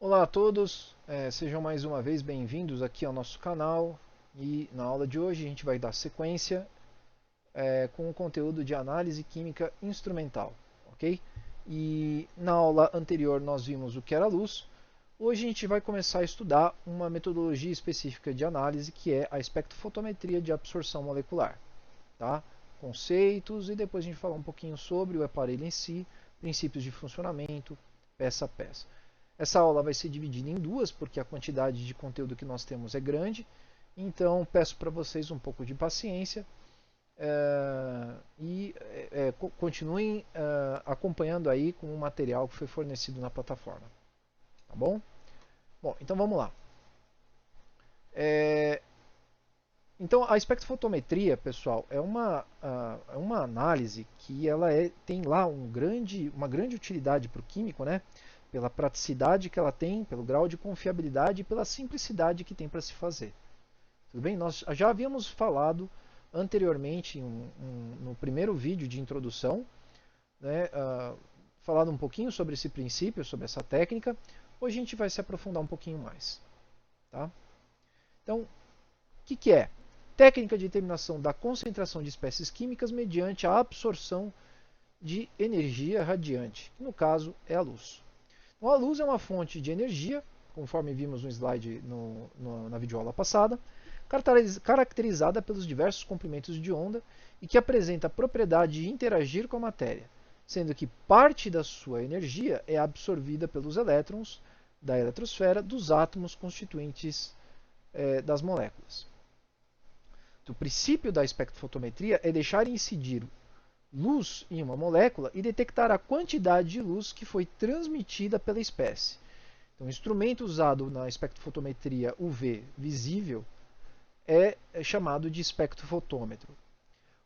Olá a todos, sejam mais uma vez bem-vindos aqui ao nosso canal e na aula de hoje a gente vai dar sequência com o conteúdo de análise química instrumental, ok? E na aula anterior nós vimos o que era luz, hoje a gente vai começar a estudar uma metodologia específica de análise que é a espectrofotometria de absorção molecular, tá? Conceitos e depois a gente falar um pouquinho sobre o aparelho em si, princípios de funcionamento, peça a peça. Essa aula vai ser dividida em duas, porque a quantidade de conteúdo que nós temos é grande. Então, peço para vocês um pouco de paciência continuem acompanhando aí com o material que foi fornecido na plataforma. Tá bom? Bom, então vamos lá. Então, a espectrofotometria, pessoal, é uma análise que ela tem lá uma grande utilidade para o químico, né? Pela praticidade que ela tem, pelo grau de confiabilidade e pela simplicidade que tem para se fazer. Tudo bem? Nós já havíamos falado anteriormente no primeiro vídeo de introdução, né, falado um pouquinho sobre esse princípio, sobre essa técnica. Hoje a gente vai se aprofundar um pouquinho mais. Tá? Então, o que é? Técnica de determinação da concentração de espécies químicas mediante a absorção de energia radiante, que no caso é a luz. Então, a luz é uma fonte de energia, conforme vimos no slide na videoaula passada, caracterizada pelos diversos comprimentos de onda e que apresenta a propriedade de interagir com a matéria, sendo que parte da sua energia é absorvida pelos elétrons da eletrosfera dos átomos constituintes das moléculas. O princípio da espectrofotometria é deixar incidir luz em uma molécula e detectar a quantidade de luz que foi transmitida pela espécie. Então, o instrumento usado na espectrofotometria UV visível é chamado de espectrofotômetro.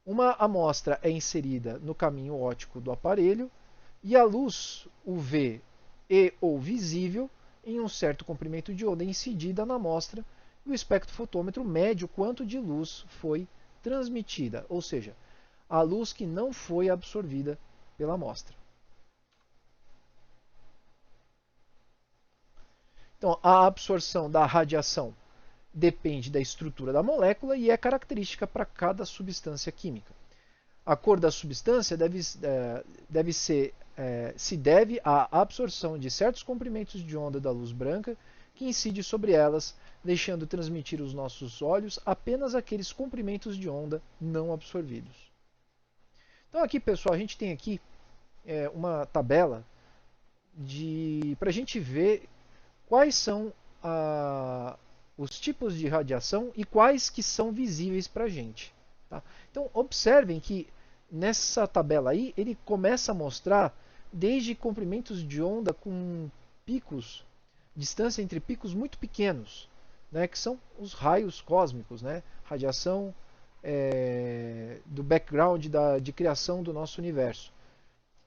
Uma amostra é inserida no caminho óptico do aparelho e a luz UV e ou visível em um certo comprimento de onda é incidida na amostra e o espectrofotômetro mede o quanto de luz foi transmitida, ou seja, a luz que não foi absorvida pela amostra. Então, a absorção da radiação depende da estrutura da molécula e é característica para cada substância química. A cor da substância se deve à absorção de certos comprimentos de onda da luz branca que incide sobre elas, deixando transmitir os nossos olhos apenas aqueles comprimentos de onda não absorvidos. Então aqui, pessoal, a gente tem aqui uma tabela para a gente ver quais são os tipos de radiação e quais que são visíveis para a gente. Tá? Então observem que nessa tabela aí ele começa a mostrar desde comprimentos de onda com picos, distância entre picos muito pequenos, né, que são os raios cósmicos, né, radiação do background de criação do nosso universo.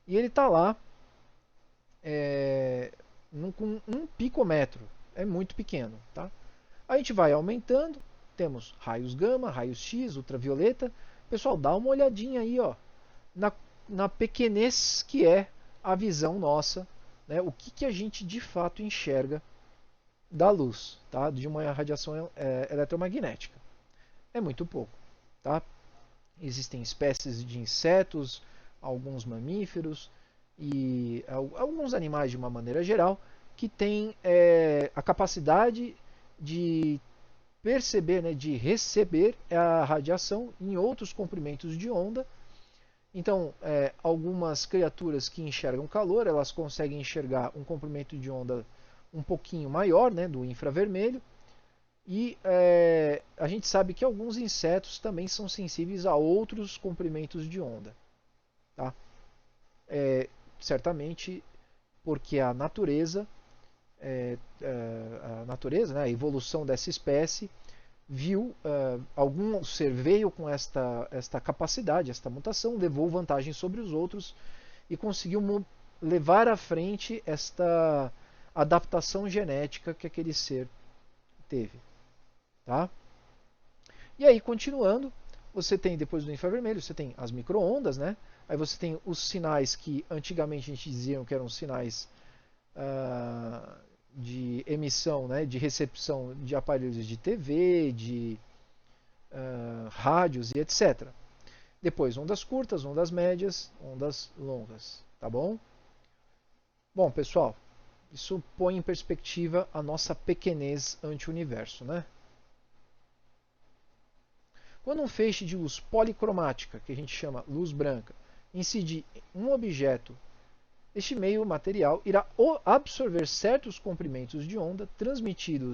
E ele está lá com 1 picômetro, é muito pequeno. Tá? A gente vai aumentando, temos raios gama, raios X, ultravioleta. Pessoal, dá uma olhadinha aí na pequenez que é a visão nossa, né? O que a gente de fato enxerga da luz, tá? De uma radiação eletromagnética. É muito pouco. Tá? Existem espécies de insetos, alguns mamíferos e alguns animais de uma maneira geral que têm a capacidade de perceber, né, de receber a radiação em outros comprimentos de onda. Então, algumas criaturas que enxergam calor, elas conseguem enxergar um comprimento de onda um pouquinho maior, né, do infravermelho. E a gente sabe que alguns insetos também são sensíveis a outros comprimentos de onda. Tá? Certamente porque a natureza, né, a evolução dessa espécie, viu algum ser veio com esta capacidade, esta mutação, levou vantagem sobre os outros e conseguiu levar à frente esta adaptação genética que aquele ser teve. Tá? E aí, continuando, você tem, depois do infravermelho, você tem as microondas, né? Aí você tem os sinais que antigamente a gente dizia que eram sinais de emissão, né, de recepção de aparelhos de TV, de rádios e etc. Depois, ondas curtas, ondas médias, ondas longas, tá bom? Bom, pessoal, isso põe em perspectiva a nossa pequenez ante o universo, né? Quando um feixe de luz policromática, que a gente chama luz branca, incidir em um objeto, este meio material irá absorver certos comprimentos de onda, transmitindo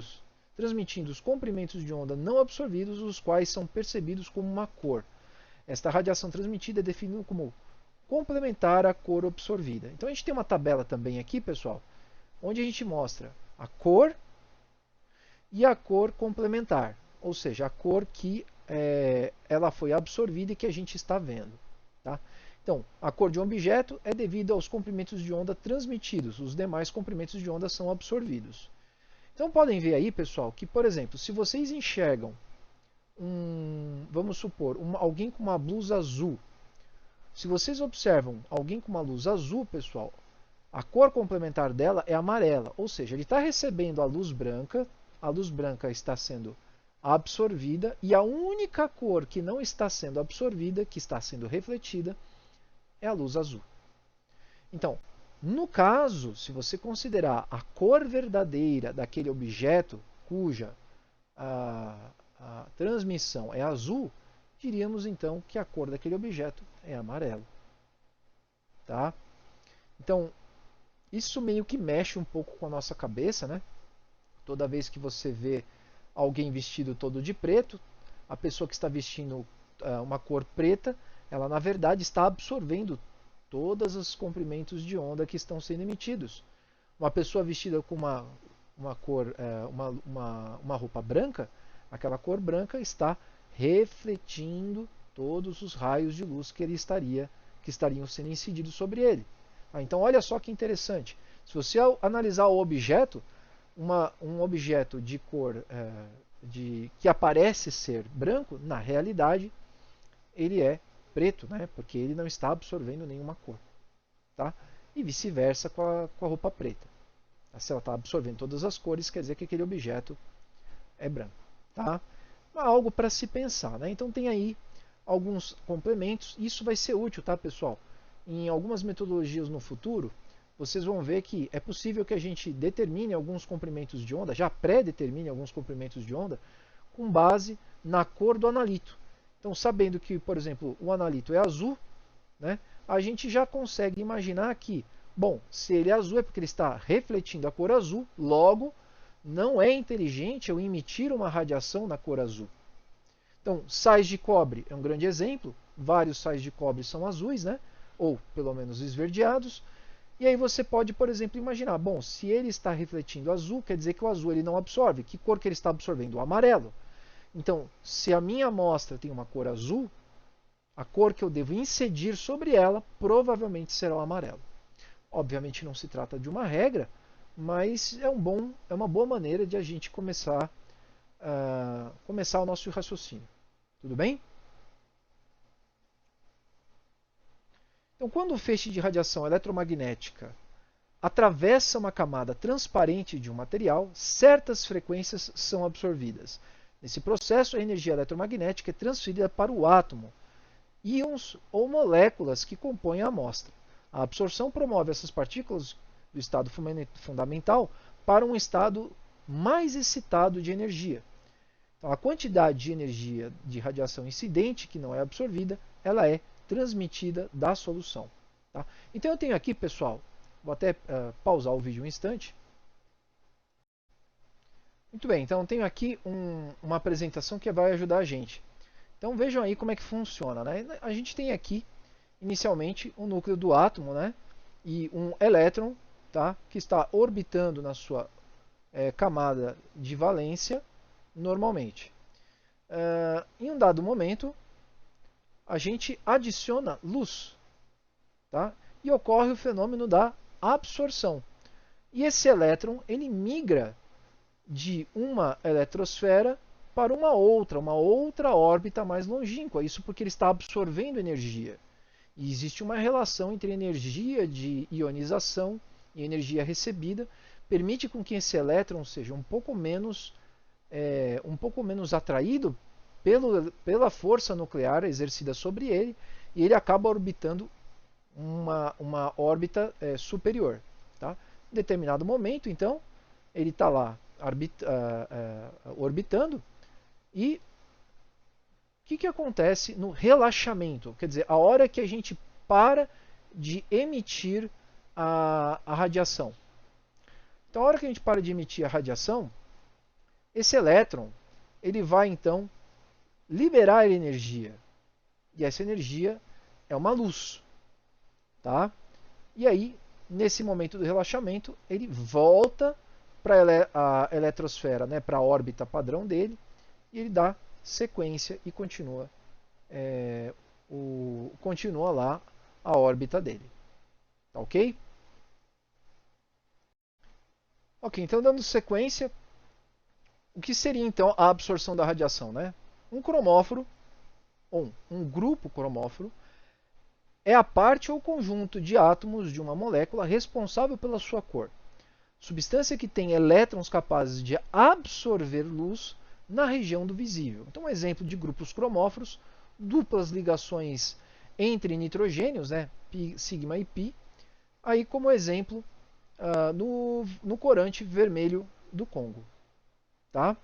os comprimentos de onda não absorvidos, os quais são percebidos como uma cor. Esta radiação transmitida é definida como complementar à cor absorvida. Então a gente tem uma tabela também aqui, pessoal, onde a gente mostra a cor e a cor complementar, ou seja, a cor que ela foi absorvida e que a gente está vendo. Tá? Então, a cor de um objeto é devido aos comprimentos de onda transmitidos, os demais comprimentos de onda são absorvidos. Então podem ver aí, pessoal, que, por exemplo, se vocês enxergam vamos supor, alguém com uma blusa azul. Se vocês observam alguém com uma luz azul, pessoal, a cor complementar dela é amarela, ou seja, ele está recebendo a luz branca está sendo absorvida, e a única cor que não está sendo absorvida, que está sendo refletida, é a luz azul. Então, no caso, se você considerar a cor verdadeira daquele objeto, cuja a transmissão é azul, diríamos então que a cor daquele objeto é amarelo. Tá? Então, isso meio que mexe um pouco com a nossa cabeça, né? Toda vez que você vê alguém vestido todo de preto, a pessoa que está vestindo uma cor preta, ela na verdade está absorvendo todos os comprimentos de onda que estão sendo emitidos. Uma pessoa vestida com uma roupa branca, aquela cor branca está refletindo todos os raios de luz que estariam sendo incididos sobre ele. Então olha só que interessante. Se você analisar o objeto, um objeto de cor que aparece ser branco, na realidade ele é preto, né? Porque ele não está absorvendo nenhuma cor. Tá? E vice-versa com a roupa preta. Se ela está absorvendo todas as cores, quer dizer que aquele objeto é branco. Tá? Algo para se pensar. Né? Então tem aí alguns complementos. Isso vai ser útil, tá, pessoal? Em algumas metodologias no futuro, vocês vão ver que é possível que a gente determine alguns comprimentos de onda, já pré-determine alguns comprimentos de onda, com base na cor do analito. Então, sabendo que, por exemplo, o analito é azul, né, a gente já consegue imaginar que, bom, se ele é azul é porque ele está refletindo a cor azul, logo, não é inteligente eu emitir uma radiação na cor azul. Então, sais de cobre é um grande exemplo, vários sais de cobre são azuis, né, ou pelo menos esverdeados. E aí você pode, por exemplo, imaginar, bom, se ele está refletindo azul, quer dizer que o azul ele não absorve. Que cor que ele está absorvendo? O amarelo. Então, se a minha amostra tem uma cor azul, a cor que eu devo incidir sobre ela provavelmente será o amarelo. Obviamente não se trata de uma regra, mas é uma boa maneira de a gente começar o nosso raciocínio. Tudo bem? Então, quando o feixe de radiação eletromagnética atravessa uma camada transparente de um material, certas frequências são absorvidas. Nesse processo, a energia eletromagnética é transferida para o átomo, íons ou moléculas que compõem a amostra. A absorção promove essas partículas do estado fundamental para um estado mais excitado de energia. Então, a quantidade de energia de radiação incidente que não é absorvida, ela é transmitida da solução. Tá? Então eu tenho aqui, pessoal, vou até pausar o vídeo um instante. Muito bem, então tenho aqui uma apresentação que vai ajudar a gente. Então vejam aí como é que funciona. Né? A gente tem aqui, inicialmente, o núcleo do átomo, né? E um elétron, tá? Que está orbitando na sua camada de valência normalmente. Em um dado momento, a gente adiciona luz, tá? E ocorre o fenômeno da absorção. E esse elétron ele migra de uma eletrosfera para uma outra órbita mais longínqua. Isso porque ele está absorvendo energia. E existe uma relação entre energia de ionização e energia recebida, permite com que esse elétron seja um pouco menos atraído pela força nuclear exercida sobre ele, e ele acaba orbitando uma órbita superior. Tá? Em determinado momento, então, ele está lá orbitando, e o que acontece no relaxamento? Quer dizer, a hora que a gente para de emitir a radiação. Então, a hora que a gente para de emitir a radiação, esse elétron ele vai então liberar energia. E essa energia é uma luz. Tá? E aí, nesse momento do relaxamento, ele volta para a eletrosfera, né, para a órbita padrão dele, e ele dá sequência e continua, continua lá a órbita dele. Tá ok? Ok, então dando sequência, o que seria então a absorção da radiação? Né? Um cromóforo, ou um grupo cromóforo, é a parte ou conjunto de átomos de uma molécula responsável pela sua cor. Substância que tem elétrons capazes de absorver luz na região do visível. Então, um exemplo de grupos cromóforos, duplas ligações entre nitrogênios, né, sigma e pi, aí como exemplo no corante vermelho do Congo. Tá?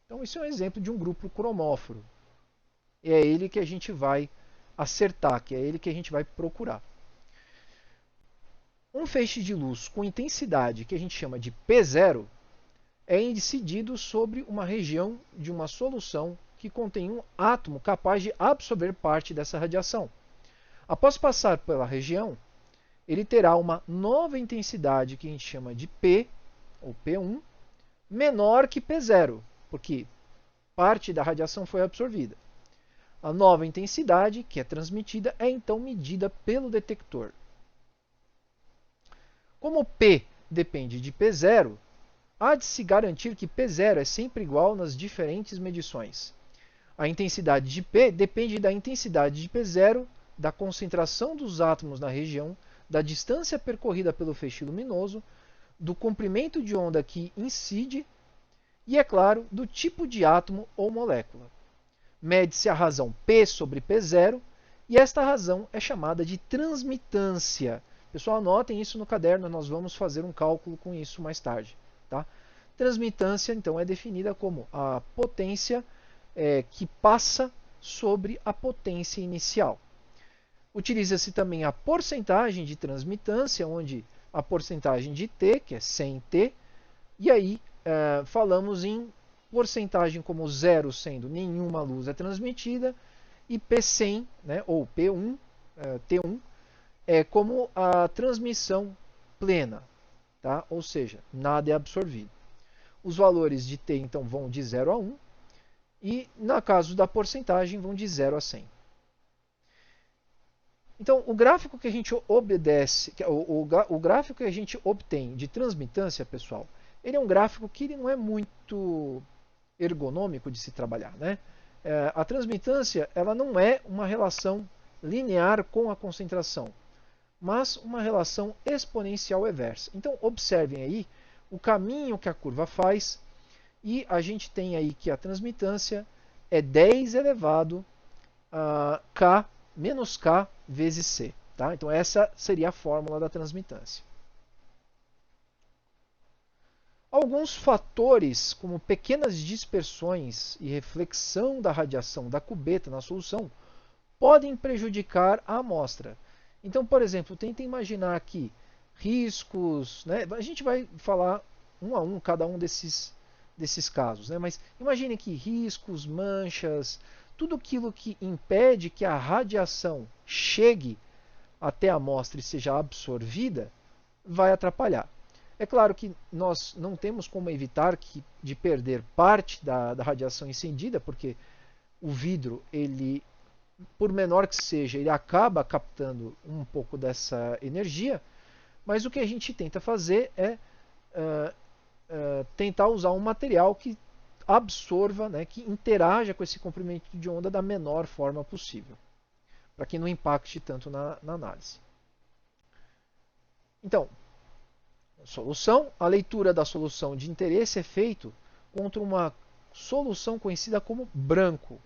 Então, isso é um exemplo de um grupo cromóforo. E é ele que a gente vai acertar, que é ele que a gente vai procurar. Um feixe de luz com intensidade que a gente chama de P0 é incidido sobre uma região de uma solução que contém um átomo capaz de absorver parte dessa radiação. Após passar pela região, ele terá uma nova intensidade que a gente chama de P, ou P1, menor que P0, porque parte da radiação foi absorvida. A nova intensidade, que é transmitida, é então medida pelo detector. Como P depende de P0, há de se garantir que P0 é sempre igual nas diferentes medições. A intensidade de P depende da intensidade de P0, da concentração dos átomos na região, da distância percorrida pelo feixe luminoso, do comprimento de onda que incide e, é claro, do tipo de átomo ou molécula. Mede-se a razão P sobre P0 e esta razão é chamada de transmitância. Pessoal, anotem isso no caderno, nós vamos fazer um cálculo com isso mais tarde. Tá? Transmitância, então, é definida como a potência que passa sobre a potência inicial. Utiliza-se também a porcentagem de transmitância, onde a porcentagem de T, que é 100T, e aí falamos em porcentagem como zero sendo nenhuma luz é transmitida, e P100, né, ou P1, T1, é como a transmissão plena, tá? Ou seja, nada é absorvido. Os valores de T então vão de 0 a 1, e no caso da porcentagem vão de 0 a 100. Então, o gráfico que a gente o gráfico que a gente obtém de transmitância, pessoal, ele é um gráfico que ele não é muito ergonômico de se trabalhar, né? A transmitância ela não é uma relação linear com a concentração, mas uma relação exponencial reversa. Então, observem aí o caminho que a curva faz, e a gente tem aí que a transmitância é 10 elevado a K menos K vezes C. Tá? Então, essa seria a fórmula da transmitância. Alguns fatores, como pequenas dispersões e reflexão da radiação da cubeta na solução, podem prejudicar a amostra. Então, por exemplo, tenta imaginar aqui riscos, né? A gente vai falar um a um cada um desses casos, né? Mas imagine que riscos, manchas, tudo aquilo que impede que a radiação chegue até a amostra e seja absorvida, vai atrapalhar. É claro que nós não temos como evitar de perder parte da radiação incendida, porque o vidro, ele, por menor que seja, ele acaba captando um pouco dessa energia, mas o que a gente tenta fazer é tentar usar um material que absorva, né, que interaja com esse comprimento de onda da menor forma possível, para que não impacte tanto na análise. Então, Solução. A leitura da solução de interesse é feita contra uma solução conhecida como branco.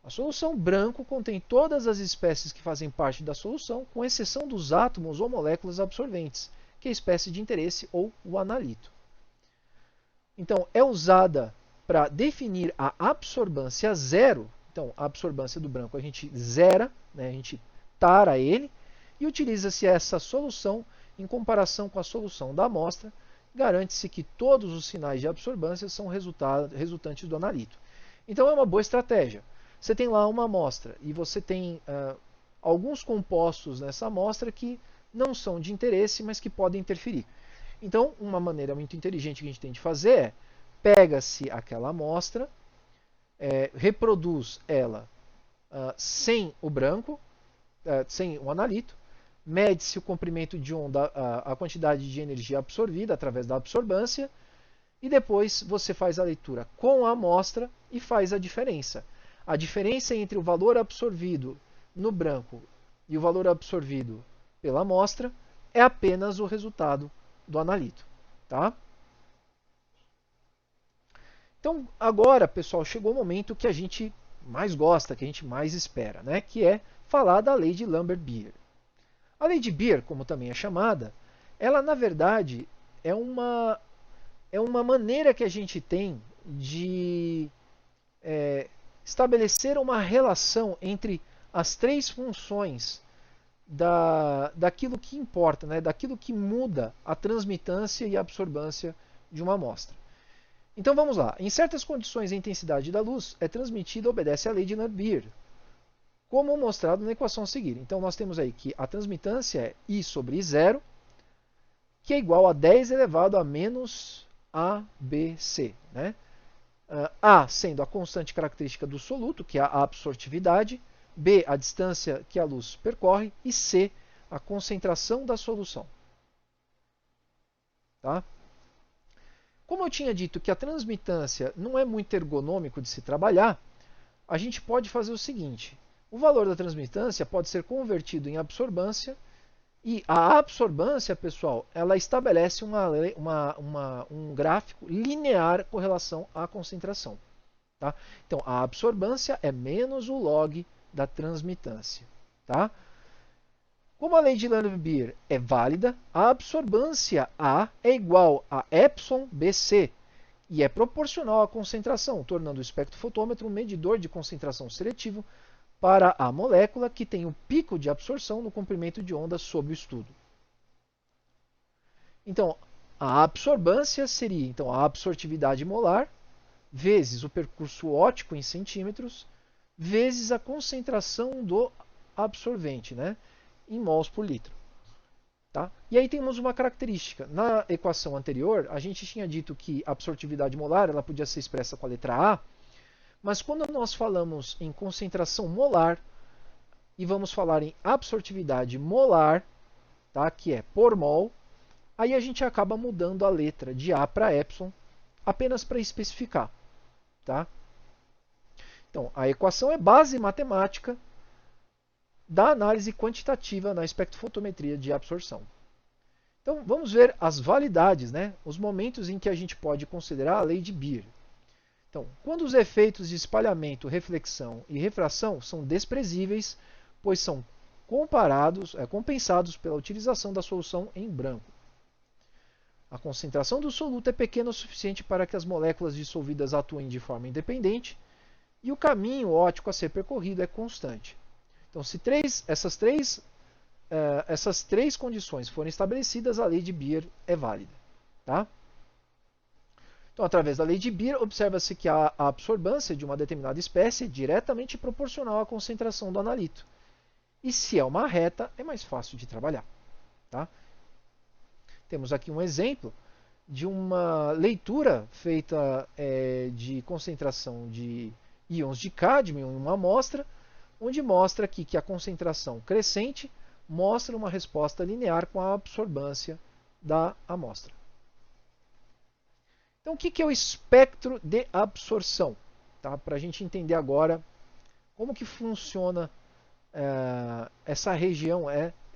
A solução branco contém todas as espécies que fazem parte da solução, com exceção dos átomos ou moléculas absorventes, que é a espécie de interesse ou o analito. Então, é usada para definir a absorbância zero. Então, a absorbância do branco a gente zera, né, a gente tara ele, e utiliza-se essa solução em comparação com a solução da amostra. Garante-se que todos os sinais de absorbância são resultantes do analito. Então, é uma boa estratégia. Você tem lá uma amostra e você tem alguns compostos nessa amostra que não são de interesse, mas que podem interferir. Então, uma maneira muito inteligente que a gente tem de fazer é pega-se aquela amostra, reproduz ela sem o branco, sem o analito, mede-se o comprimento de onda, a quantidade de energia absorvida através da absorbância, e depois você faz a leitura com a amostra e faz a diferença. A diferença entre o valor absorvido no branco e o valor absorvido pela amostra é apenas o resultado do analito. Tá? Então, agora, pessoal, chegou o momento que a gente mais gosta, que a gente mais espera, né? Que é falar da lei de Lambert-Beer. A lei de Beer, como também é chamada, ela, na verdade, é uma maneira que a gente tem de estabelecer uma relação entre as três funções daquilo que importa, né? Daquilo que muda a transmitância e a absorbância de uma amostra. Então vamos lá. Em certas condições, a intensidade da luz é transmitida obedece à lei de Lambert-Beer, como mostrado na equação a seguir. Então nós temos aí que a transmitância é I sobre I0, que é igual a 10 elevado a menos ABC. Né? A sendo a constante característica do soluto, que é a absortividade, B a distância que a luz percorre e C a concentração da solução. Tá? Como eu tinha dito que a transmitância não é muito ergonômico de se trabalhar, a gente pode fazer o seguinte. O valor da transmitância pode ser convertido em absorbância e a absorbância, pessoal, ela estabelece um gráfico linear com relação à concentração. Tá? Então, a absorbância é menos o log da transmitância. Tá? Como a lei de Lambert-Beer é válida, a absorbância A é igual a epsilon BC e é proporcional à concentração, tornando o espectrofotômetro um medidor de concentração seletivo para a molécula que tem o pico de absorção no comprimento de onda sob o estudo. Então, a absorbância seria então, a absortividade molar vezes o percurso óptico em centímetros vezes a concentração do absorvente, né, em mols por litro. Tá? E aí temos uma característica. Na equação anterior, a gente tinha dito que a absortividade molar ela podia ser expressa com a letra A, mas quando nós falamos em concentração molar e vamos falar em absortividade molar, tá, que é por mol, aí a gente acaba mudando a letra de A para epsilon apenas para especificar. Tá? Então, a equação é base matemática da análise quantitativa na espectrofotometria de absorção. Então, vamos ver as validades, né? Os momentos em que a gente pode considerar a lei de Beer. Então, quando os efeitos de espalhamento, reflexão e refração são desprezíveis, pois são compensados pela utilização da solução em branco. A concentração do soluto é pequena o suficiente para que as moléculas dissolvidas atuem de forma independente e o caminho óptico a ser percorrido é constante. Então, se essas três condições forem estabelecidas, a lei de Beer é válida. Tá? Então, através da lei de Beer, observa-se que a absorbância de uma determinada espécie é diretamente proporcional à concentração do analito. E se é uma reta, é mais fácil de trabalhar. Tá? Temos aqui um exemplo de uma leitura feita de concentração de íons de cádmio em uma amostra, onde mostra aqui que a concentração crescente mostra uma resposta linear com a absorbância da amostra. Então, o que é o espectro de absorção? Tá? Para a gente entender agora como que funciona essa região,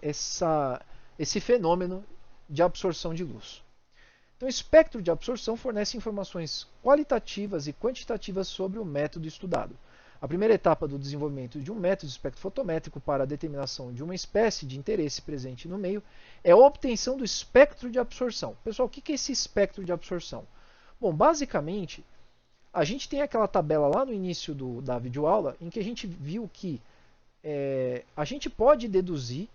esse fenômeno de absorção de luz. Então, o espectro de absorção fornece informações qualitativas e quantitativas sobre o método estudado. A primeira etapa do desenvolvimento de um método espectrofotométrico para a determinação de uma espécie de interesse presente no meio é a obtenção do espectro de absorção. Pessoal, o que é esse espectro de absorção? Bom, basicamente, a gente tem aquela tabela lá no início da videoaula em que a gente viu que a gente pode deduzir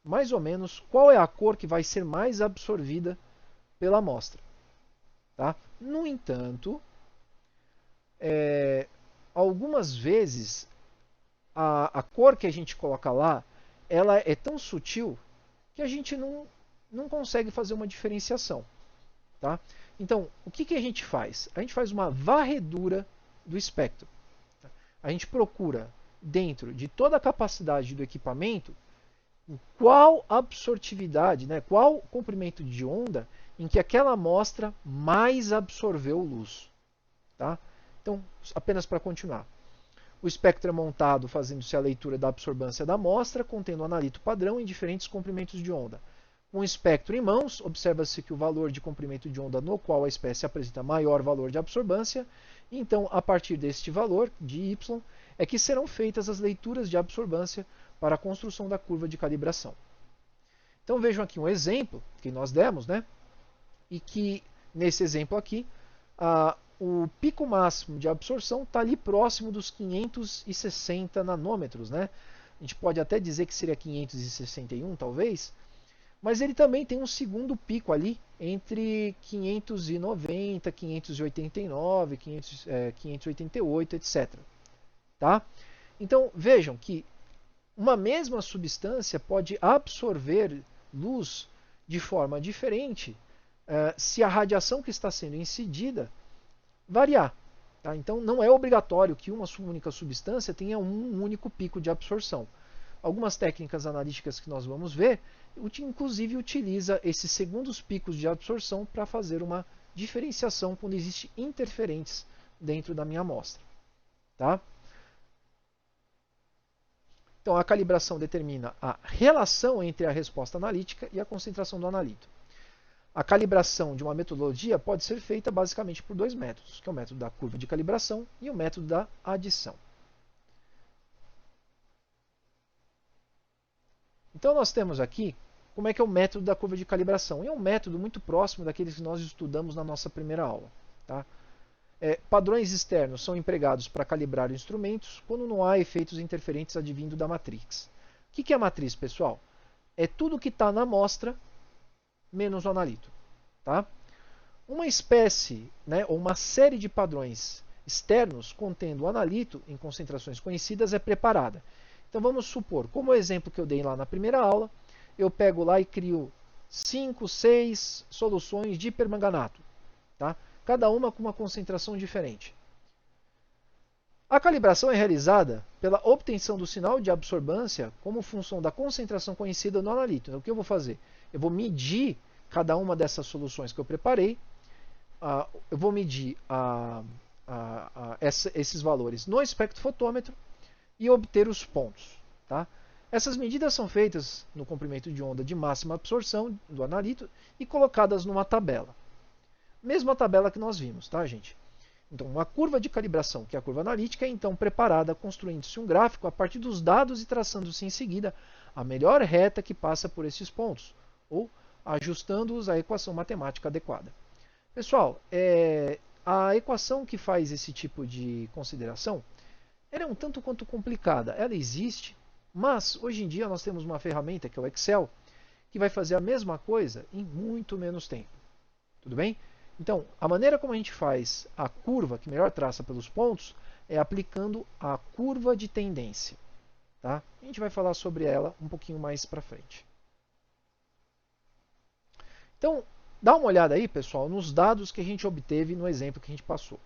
mais ou menos qual é a cor que vai ser mais absorvida pela amostra. Tá? No entanto, algumas vezes a cor que a gente coloca lá ela é tão sutil que a gente não consegue fazer uma diferenciação. Tá? Então, o que a gente faz? A gente faz uma varredura do espectro. A gente procura, dentro de toda a capacidade do equipamento, qual absortividade, qual comprimento de onda em que aquela amostra mais absorveu luz. Tá? Então, apenas para continuar. O espectro é montado fazendo-se a leitura da absorbância da amostra, contendo o analito padrão em diferentes comprimentos de onda. Com o espectro em mãos, observa-se que o valor de comprimento de onda no qual a espécie apresenta maior valor de absorbância, então, a partir deste valor, de y, é que serão feitas as leituras de absorbância para a construção da curva de calibração. Então, vejam aqui um exemplo que nós demos, e que, nesse exemplo aqui, o pico máximo de absorção está ali próximo dos 560 nanômetros. A gente pode até dizer que seria 561, talvez, mas ele também tem um segundo pico ali entre 590, 589, 588, etc. Tá? Então, vejam que uma mesma substância pode absorver luz de forma diferente se a radiação que está sendo incidida variar. Tá? Então, não é obrigatório que uma única substância tenha um único pico de absorção. Algumas técnicas analíticas que nós vamos ver, inclusive utiliza esses segundos picos de absorção para fazer uma diferenciação quando existem interferentes dentro da minha amostra. Tá? Então, a calibração determina a relação entre a resposta analítica e a concentração do analito. A calibração de uma metodologia pode ser feita basicamente por dois métodos, que é o método da curva de calibração e o método da adição. Então, nós temos aqui como é que é o método da curva de calibração. E é um método muito próximo daqueles que nós estudamos na nossa primeira aula. Tá? Padrões externos são empregados para calibrar instrumentos quando não há efeitos interferentes advindo da matriz. O que é a matriz, pessoal? É tudo que está na amostra menos o analito. Tá? Uma espécie, ou uma série de padrões externos contendo o analito em concentrações conhecidas é preparada. Então vamos supor, como o exemplo que eu dei lá na primeira aula, eu pego lá e crio 5, 6 soluções de hipermanganato. Tá? Cada uma com uma concentração diferente. A calibração é realizada pela obtenção do sinal de absorbância como função da concentração conhecida no analito. Então, o que eu vou fazer? Eu vou medir cada uma dessas soluções que eu preparei, eu vou medir esses valores no espectrofotômetro e obter os pontos. Tá? Essas medidas são feitas no comprimento de onda de máxima absorção do analito e colocadas numa tabela. Mesma tabela que nós vimos, tá, gente? Então, uma curva de calibração, que é a curva analítica, é então preparada construindo-se um gráfico a partir dos dados e traçando-se em seguida a melhor reta que passa por esses pontos, ou ajustando-os à equação matemática adequada. Pessoal, a equação que faz esse tipo de consideração ela é um tanto quanto complicada. Ela existe, mas hoje em dia nós temos uma ferramenta que é o Excel, que vai fazer a mesma coisa em muito menos tempo. Tudo bem? Então, a maneira como a gente faz a curva, que melhor traça pelos pontos, é aplicando a curva de tendência. Tá? A gente vai falar sobre ela um pouquinho mais para frente. Então, dá uma olhada aí, pessoal, nos dados que a gente obteve no exemplo que a gente passou.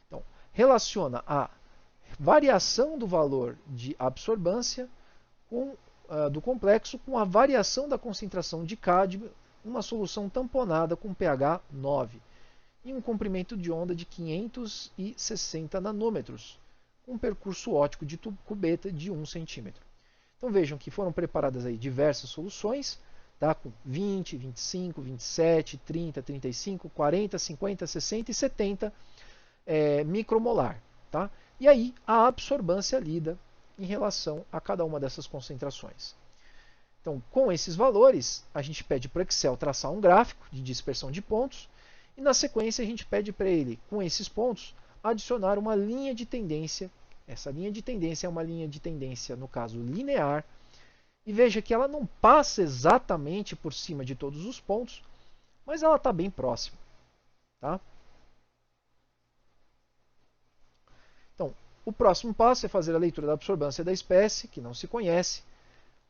Então, relaciona a variação do valor de absorbância do complexo com a variação da concentração de cádmio numa solução tamponada com pH 9 e um comprimento de onda de 560 nanômetros, com um percurso óptico de cubeta de 1 centímetro. Então vejam que foram preparadas aí diversas soluções, tá? Com 20, 25, 27, 30, 35, 40, 50, 60 e 70 micromolar. Tá? E aí a absorbância lida em relação a cada uma dessas concentrações. Então, com esses valores, a gente pede para o Excel traçar um gráfico de dispersão de pontos e, na sequência, a gente pede para ele, com esses pontos, adicionar uma linha de tendência. Essa linha de tendência é uma linha de tendência, no caso, linear. E veja que ela não passa exatamente por cima de todos os pontos, mas ela está bem próxima. Tá? Então, o próximo passo é fazer a leitura da absorbância da espécie, que não se conhece,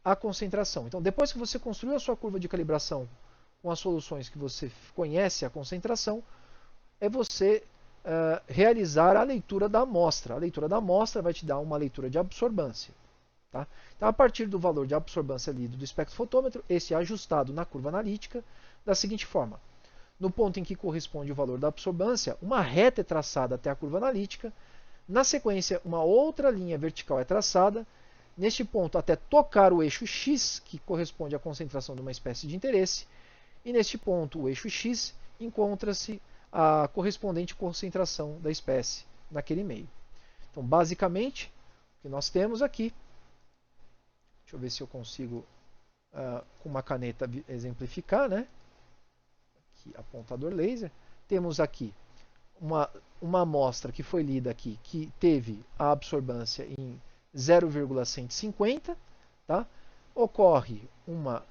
a concentração. Então, depois que você construiu a sua curva de calibração com as soluções que você conhece a concentração, é você realizar a leitura da amostra. A leitura da amostra vai te dar uma leitura de absorbância. Tá? Então, a partir do valor de absorbância lido do espectrofotômetro, esse é ajustado na curva analítica da seguinte forma. No ponto em que corresponde o valor da absorbância, uma reta é traçada até a curva analítica. Na sequência, uma outra linha vertical é traçada. Neste ponto, até tocar o eixo X, que corresponde à concentração de uma espécie de interesse, e neste ponto, o eixo X, encontra-se a correspondente concentração da espécie naquele meio. Então, basicamente, o que nós temos aqui, deixa eu ver se eu consigo, com uma caneta, exemplificar, né? Aqui, apontador laser. Temos aqui uma amostra que foi lida aqui, que teve a absorbância em 0,150, tá? Ocorre uma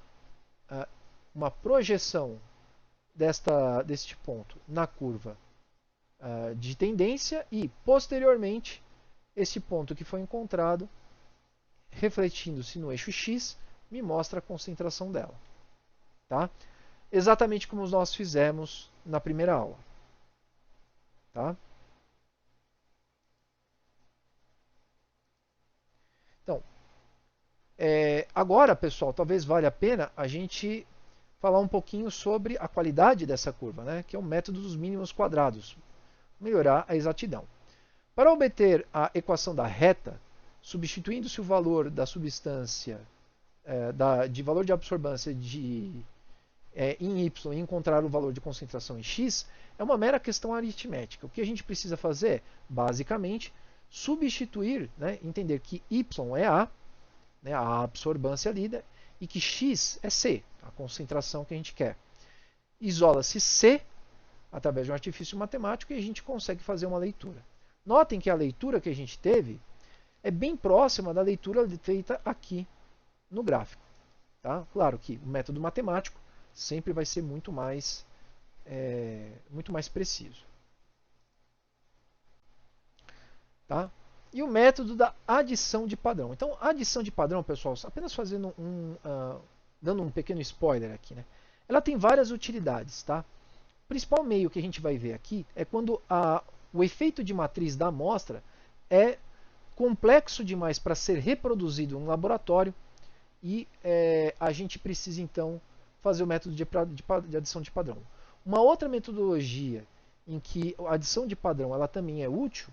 projeção deste ponto na curva de tendência e, posteriormente, esse ponto que foi encontrado, refletindo-se no eixo X, me mostra a concentração dela. Tá? Exatamente como nós fizemos na primeira aula. Tá? Então, agora, pessoal, talvez valha a pena a gente falar um pouquinho sobre a qualidade dessa curva, né, que é o método dos mínimos quadrados, melhorar a exatidão. Para obter a equação da reta, substituindo-se o valor da substância, de valor de absorbância em Y e encontrar o valor de concentração em X, é uma mera questão aritmética. O que a gente precisa fazer, basicamente, substituir, né, entender que Y é A, né, a absorbância lida, e que X é C, a concentração que a gente quer. Isola-se C através de um artifício matemático e a gente consegue fazer uma leitura. Notem que a leitura que a gente teve é bem próxima da leitura feita aqui no gráfico. Tá? Claro que o método matemático sempre vai ser muito mais preciso. Tá? E o método da adição de padrão. Então, a adição de padrão, pessoal, apenas fazendo dando um pequeno spoiler aqui, né? Ela tem várias utilidades. Tá? O principal meio que a gente vai ver aqui é quando o efeito de matriz da amostra é complexo demais para ser reproduzido no laboratório e a gente precisa, então, fazer o método de adição de padrão. Uma outra metodologia em que a adição de padrão ela também é útil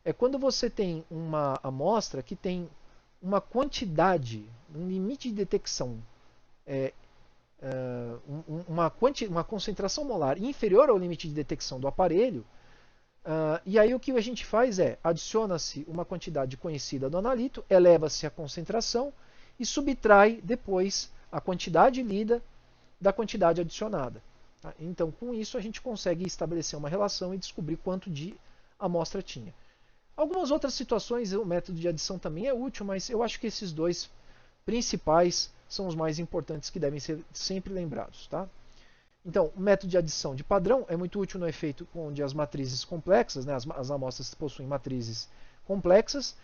é quando você tem uma amostra que tem uma quantidade, um limite de detecção, uma concentração molar inferior ao limite de detecção do aparelho, e aí o que a gente faz é, adiciona-se uma quantidade conhecida do analito, eleva-se a concentração e subtrai depois a quantidade lida da quantidade adicionada. Tá? Então, com isso, a gente consegue estabelecer uma relação e descobrir quanto de amostra tinha. Algumas outras situações o método de adição também é útil, mas eu acho que esses dois principais são os mais importantes que devem ser sempre lembrados. Tá? Então, o método de adição de padrão é muito útil no efeito onde as matrizes complexas, né, as amostras possuem matrizes complexas.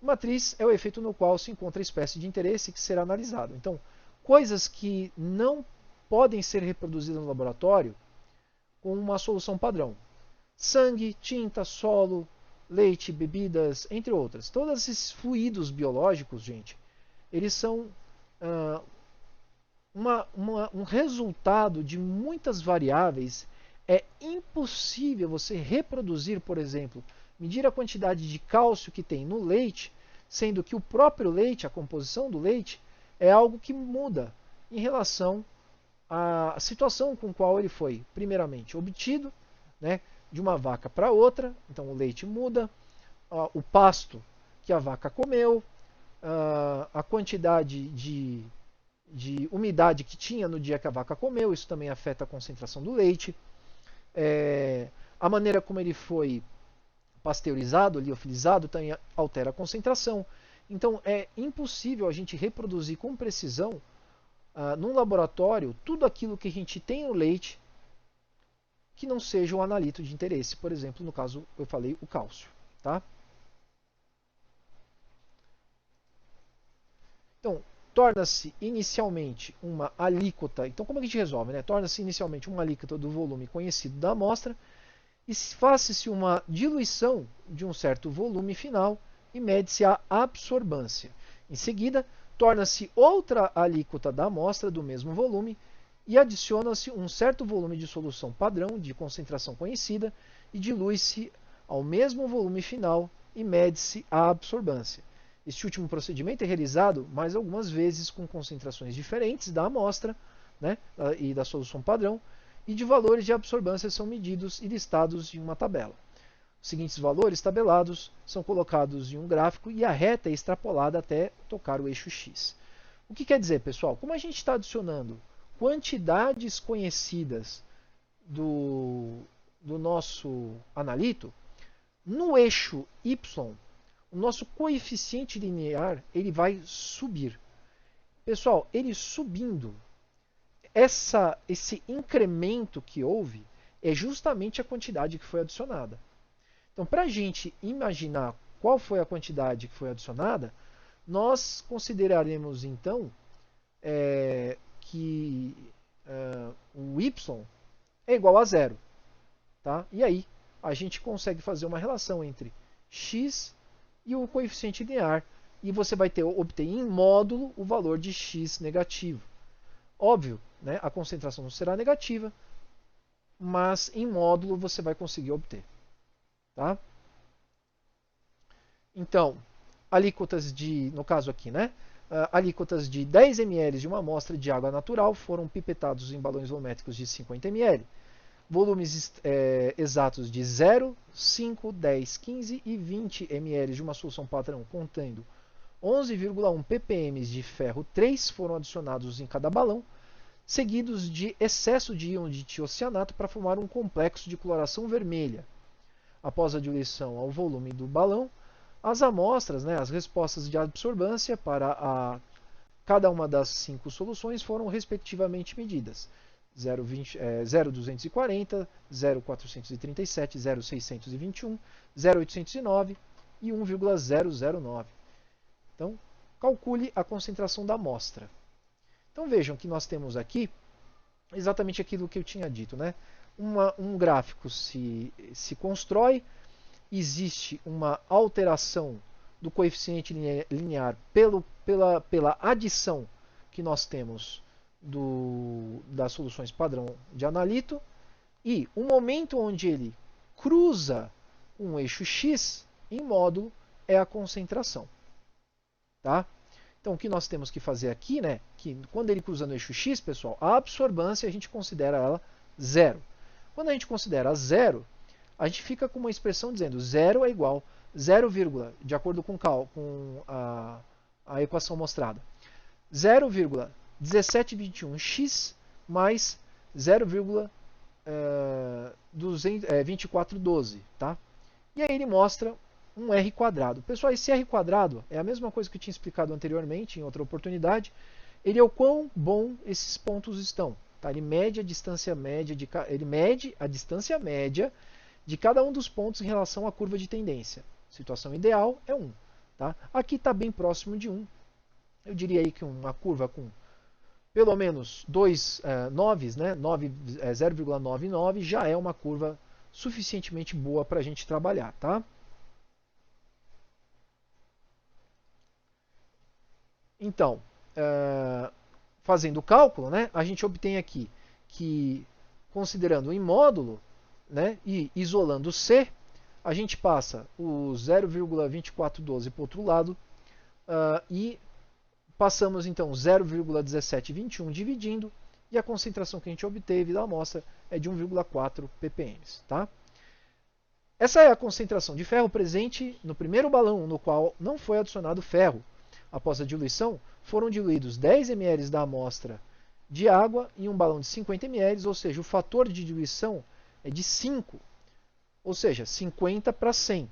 Matriz é o efeito no qual se encontra a espécie de interesse que será analisado. Então, coisas que não podem ser reproduzidas no laboratório com uma solução padrão. Sangue, tinta, solo, leite, bebidas, entre outras. Todos esses fluidos biológicos, gente, eles são um resultado de muitas variáveis. É impossível você reproduzir, por exemplo, medir a quantidade de cálcio que tem no leite, sendo que o próprio leite, a composição do leite, é algo que muda em relação a situação com qual ele foi, primeiramente, obtido, né, de uma vaca para outra, então o leite muda, o pasto que a vaca comeu, a quantidade de umidade que tinha no dia que a vaca comeu, isso também afeta a concentração do leite, a maneira como ele foi pasteurizado, liofilizado, também altera a concentração. Então é impossível a gente reproduzir com precisão num laboratório tudo aquilo que a gente tem no leite que não seja um analito de interesse. Por exemplo, no caso eu falei o cálcio. Tá? Então, torna-se inicialmente uma alíquota. Então, como a gente resolve? Né? Torna-se inicialmente uma alíquota do volume conhecido da amostra e faz-se uma diluição de um certo volume final e mede-se a absorbância. Em seguida, torna-se outra alíquota da amostra do mesmo volume e adiciona-se um certo volume de solução padrão de concentração conhecida e dilui-se ao mesmo volume final e mede-se a absorbância. Este último procedimento é realizado mais algumas vezes com concentrações diferentes da amostra, né, e da solução padrão, e de valores de absorbância são medidos e listados em uma tabela. Os seguintes valores tabelados são colocados em um gráfico e a reta é extrapolada até tocar o eixo X. O que quer dizer, pessoal? Como a gente está adicionando quantidades conhecidas do nosso analito, no eixo Y, o nosso coeficiente linear ele vai subir. Pessoal, ele subindo, esse incremento que houve é justamente a quantidade que foi adicionada. Então, para a gente imaginar qual foi a quantidade que foi adicionada, nós consideraremos então que o y é igual a zero. Tá? E aí a gente consegue fazer uma relação entre x e o coeficiente linear. E você vai obter em módulo o valor de x negativo. Óbvio, né, a concentração não será negativa, mas em módulo você vai conseguir obter. Tá? Então, alíquotas no caso aqui, né, alíquotas de 10 ml de uma amostra de água natural foram pipetados em balões volumétricos de 50 ml. Volumes exatos de 0, 5, 10, 15 e 20 ml de uma solução padrão contendo 11,1 ppm de ferro 3 foram adicionados em cada balão, seguidos de excesso de íon de tiocianato para formar um complexo de coloração vermelha. Após a diluição ao volume do balão, as amostras, né, as respostas de absorbância para cada uma das 5 soluções foram respectivamente medidas. 0,240, 0,437, 0,621, 0,809 e 1,009. Então, calcule a concentração da amostra. Então vejam que nós temos aqui exatamente aquilo que eu tinha dito, né? Um gráfico se constrói, existe uma alteração do coeficiente linear pela adição que nós temos das soluções padrão de analito, e o momento onde ele cruza um eixo X em módulo é a concentração. Tá? Então, o que nós temos que fazer aqui, né, que quando ele cruza no eixo X, pessoal, a absorbância a gente considera ela zero. Quando a gente considera zero, a gente fica com uma expressão dizendo 0 é igual 0, de acordo com a equação mostrada, 0,1721x mais 0,2412. Tá? E aí ele mostra um R quadrado. Pessoal, esse R quadrado é a mesma coisa que eu tinha explicado anteriormente, em outra oportunidade. Ele é o quão bom esses pontos estão. Tá? Ele mede a distância média de cada um dos pontos em relação à curva de tendência. Situação ideal é 1. Tá? Aqui está bem próximo de 1. Eu diria aí que uma curva com pelo menos 2 noves, né? 0,99 já é uma curva suficientemente boa para a gente trabalhar. Tá? Então, fazendo o cálculo, né, a gente obtém aqui que, considerando em módulo, né, e isolando C, a gente passa o 0,2412 para o outro lado e passamos então 0,1721 dividindo e a concentração que a gente obteve da amostra é de 1,4 ppm. Tá? Essa é a concentração de ferro presente no primeiro balão, no qual não foi adicionado ferro. Após a diluição, foram diluídos 10 ml da amostra de água em um balão de 50 ml, ou seja, o fator de diluição é de 5, ou seja, 50 para 100,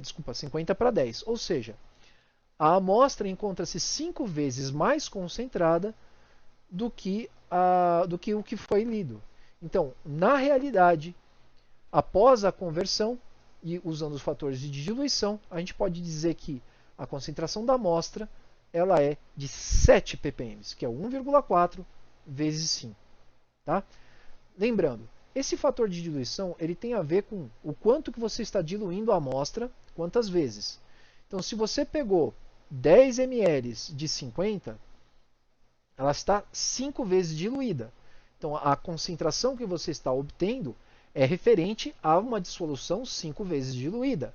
desculpa, 50 para 10, ou seja, a amostra encontra-se 5 vezes mais concentrada do que o que foi lido. Então, na realidade, após a conversão e usando os fatores de diluição, a gente pode dizer que a concentração da amostra ela é de 7 ppm, que é 1,4 vezes 5. Tá? Lembrando, esse fator de diluição ele tem a ver com o quanto que você está diluindo a amostra, quantas vezes. Então, se você pegou 10 ml de 50, ela está 5 vezes diluída. Então, a concentração que você está obtendo é referente a uma dissolução 5 vezes diluída.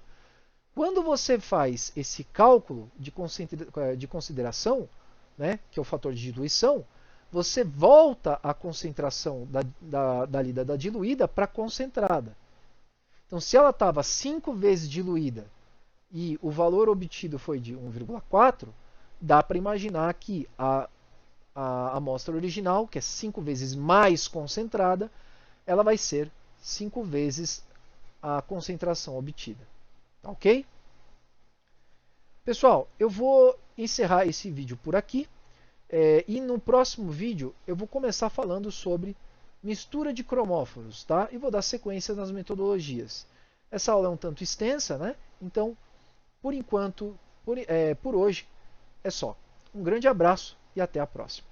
Quando você faz esse cálculo de consideração, né, que é o fator de diluição, você volta a concentração da diluída para a concentrada. Então, se ela estava 5 vezes diluída e o valor obtido foi de 1,4, dá para imaginar que a amostra original, que é 5 vezes mais concentrada, ela vai ser 5 vezes a concentração obtida. Ok? Pessoal, eu vou encerrar esse vídeo por aqui. E no próximo vídeo eu vou começar falando sobre mistura de cromóforos, tá? E vou dar sequência nas metodologias. Essa aula é um tanto extensa, né? Então, por enquanto, por hoje, é só. Um grande abraço e até a próxima.